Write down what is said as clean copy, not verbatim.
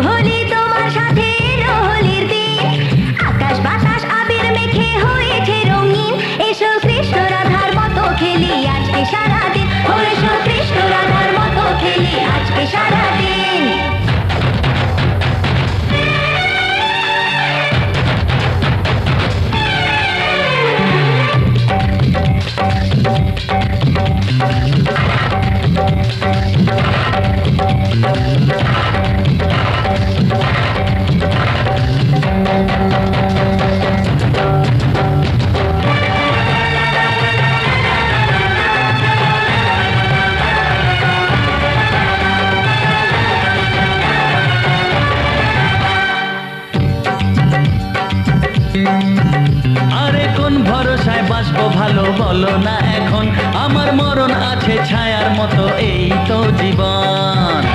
হোলি তোমার সাথে এলো হোলির দিন, আকাশ বাতাস আবির মেখে হয়েছে রঙিন। এসো কৃষ্ণ রাধার মতো খেলি আজকে সারাদিন, এসো কৃষ্ণ রাধার মতো খেলি আজকে সারাদিন। আরে কোন ভরসায় বাঁচবো ভালো বলো না এখন, আমার মরণ আছে ছায়ার মতো এই তো জীবন।